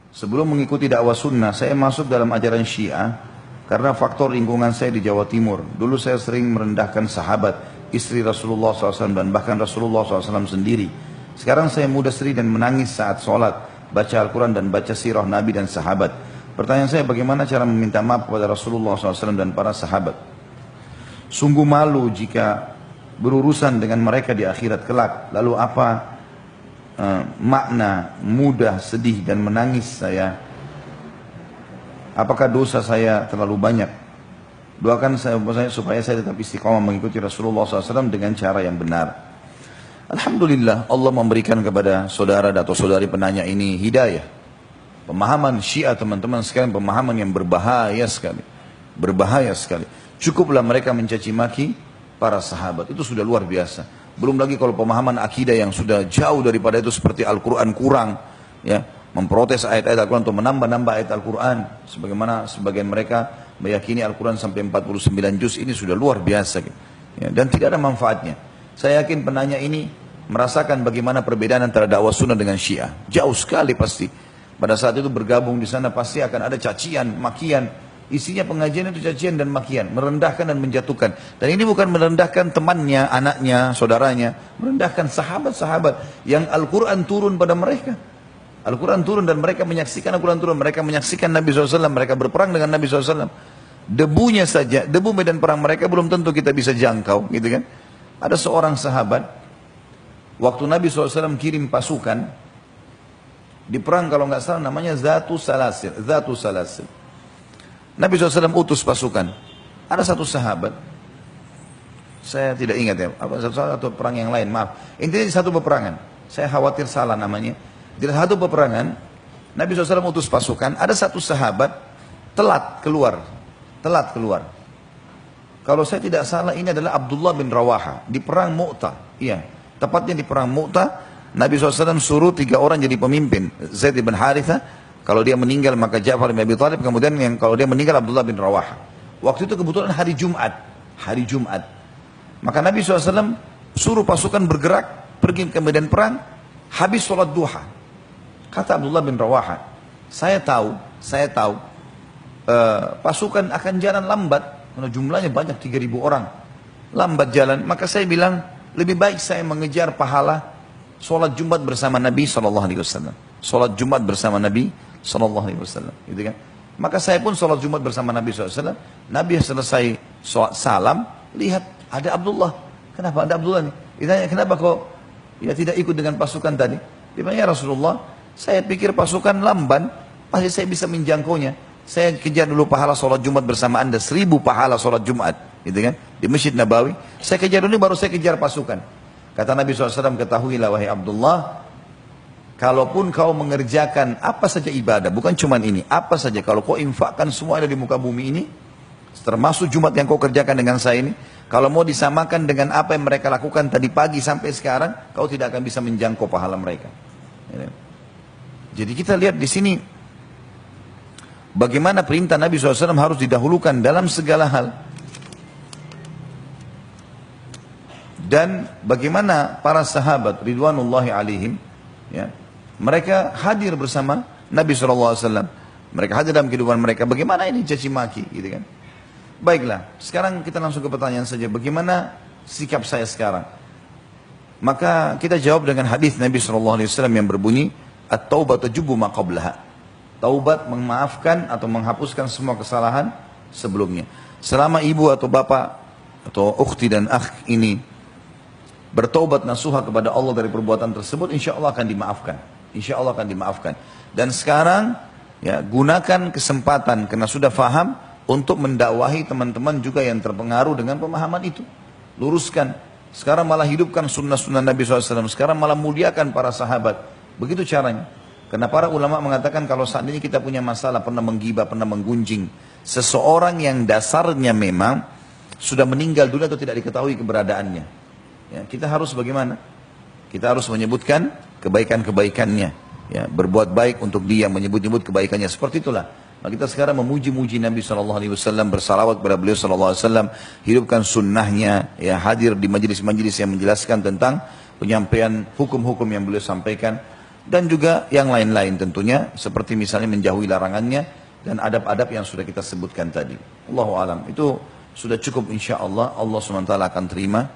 Sebelum mengikuti dakwah sunnah, saya masuk dalam ajaran Syiah karena faktor lingkungan saya di Jawa Timur. Dulu saya sering merendahkan sahabat, istri Rasulullah SAW dan bahkan Rasulullah SAW sendiri. Sekarang saya mudah sedih dan menangis saat sholat, baca Al-Quran dan baca sirah Nabi dan sahabat. Pertanyaan saya, bagaimana cara meminta maaf kepada Rasulullah SAW dan para sahabat? Sungguh malu jika berurusan dengan mereka di akhirat kelak. Lalu apa makna mudah sedih dan menangis saya? Apakah dosa saya terlalu banyak? Doakan saya supaya saya tetap istiqamah mengikuti Rasulullah SAW dengan cara yang benar. Alhamdulillah, Allah memberikan kepada saudara atau saudari penanya ini hidayah. Pemahaman Syiah teman-teman sekalian, pemahaman yang berbahaya sekali. Berbahaya sekali. Cukuplah mereka mencaci maki para sahabat, itu sudah luar biasa. Belum lagi kalau pemahaman akidah yang sudah jauh daripada itu, seperti Al-Quran kurang, ya, memprotes ayat-ayat Al-Quran atau menambah-nambah ayat Al-Quran, sebagaimana sebagian mereka meyakini Al-Quran sampai 49 juz, ini sudah luar biasa, ya, dan tidak ada manfaatnya. Saya yakin penanya ini merasakan bagaimana perbedaan antara dakwah sunnah dengan Syiah, jauh sekali pasti. Pada saat itu bergabung di sana pasti akan ada cacian, makian. Isinya pengajian itu cacian dan makian, merendahkan dan menjatuhkan. Dan ini bukan merendahkan temannya, anaknya, saudaranya, merendahkan sahabat-sahabat yang Al-Quran turun pada mereka. Al-Quran turun dan mereka menyaksikan Al-Quran turun, mereka menyaksikan Nabi SAW, mereka berperang dengan Nabi SAW. Debunya saja, debu medan perang mereka belum tentu kita bisa jangkau, gitu kan? Ada seorang sahabat, waktu Nabi SAW kirim pasukan, di perang kalau nggak salah namanya Zatu Salasil. Nabi SAW utus pasukan. Ada satu sahabat, saya tidak ingat ya, satu perang yang lain, maaf. Intinya di satu peperangan, saya khawatir salah namanya. Di satu peperangan, Nabi SAW utus pasukan, ada satu sahabat telat keluar. Kalau saya tidak salah ini adalah Abdullah bin Rawaha di perang Mu'tah. Iya, tepatnya di perang Mu'tah, Nabi SAW suruh 3 orang jadi pemimpin. Zaid bin Haritha, kalau dia meninggal maka Ja'far bin Abi Thalib, kemudian kalau dia meninggal Abdullah bin Rawaha. Waktu itu kebetulan hari Jumat. Maka Nabi SAW suruh pasukan bergerak, pergi ke medan perang, habis sholat duha. Kata Abdullah bin Rawaha, saya tahu pasukan akan jalan lambat, karena jumlahnya banyak 3.000 orang. Lambat jalan, maka saya bilang, lebih baik saya mengejar pahala sholat Jumat bersama Nabi SAW. Sholat Jumat bersama Nabi SAW, gitu kan? Maka saya pun sholat Jumat bersama Nabi SAW. Nabi selesai sholat salam, lihat ada Abdullah. Kenapa ada Abdullah nih? Ditanya, kenapa kok ya tidak ikut dengan pasukan tadi? Dia bilang, ya Rasulullah, saya pikir pasukan lamban, pasti saya bisa menjangkaunya. Saya kejar dulu pahala sholat Jumat bersama anda, 1000 pahala sholat Jumat, gitu kan? Di Masjid Nabawi. Saya kejar dulu, baru saya kejar pasukan. Kata Nabi SAW, ketahuilah wahai Abdullah, kalaupun kau mengerjakan apa saja ibadah, bukan cuma ini, apa saja, kalau kau infakkan semua ada di muka bumi ini, termasuk Jumat yang kau kerjakan dengan saya ini, kalau mau disamakan dengan apa yang mereka lakukan tadi pagi sampai sekarang, kau tidak akan bisa menjangkau pahala mereka. Jadi kita lihat di sini, bagaimana perintah Nabi SAW harus didahulukan dalam segala hal. Dan bagaimana para sahabat ridwanullahi alaihim, ya, mereka hadir bersama Nabi SAW. Mereka hadir dalam kehidupan mereka. Bagaimana ini caci maki, gitu kan? Baiklah, sekarang kita langsung ke pertanyaan saja. Bagaimana sikap saya sekarang? Maka kita jawab dengan hadis Nabi SAW yang berbunyi, at-taubatu tajubu ma qablaha. Taubat memaafkan atau menghapuskan semua kesalahan sebelumnya. Selama ibu atau bapak atau ukhti dan akh ini bertaubat nasuha kepada Allah dari perbuatan tersebut, insya Allah akan dimaafkan. Insya Allah akan dimaafkan. Dan sekarang, ya, gunakan kesempatan karena sudah faham untuk mendakwahi teman-teman juga yang terpengaruh dengan pemahaman itu. Luruskan. Sekarang malah hidupkan sunnah-sunnah Nabi SAW. Sekarang malah muliakan para sahabat. Begitu caranya. Karena para ulama mengatakan kalau saat ini kita punya masalah, pernah menggibah, pernah menggunjing seseorang yang dasarnya memang sudah meninggal dunia atau tidak diketahui keberadaannya. Ya, kita harus bagaimana? Kita harus menyebutkan kebaikan-kebaikannya, ya, berbuat baik untuk dia, menyebut-nyebut kebaikannya. Seperti itulah. Nah, kita sekarang memuji-muji Nabi SAW, bersalawat kepada beliau SAW, hidupkan sunnahnya, ya, hadir di majelis-majelis yang menjelaskan tentang penyampaian hukum-hukum yang beliau sampaikan. dan juga yang lain-lain tentunya, seperti misalnya menjauhi larangannya dan adab-adab yang sudah kita sebutkan tadi. Allahu alam, itu sudah cukup insya Allah. Allah SWT akan terima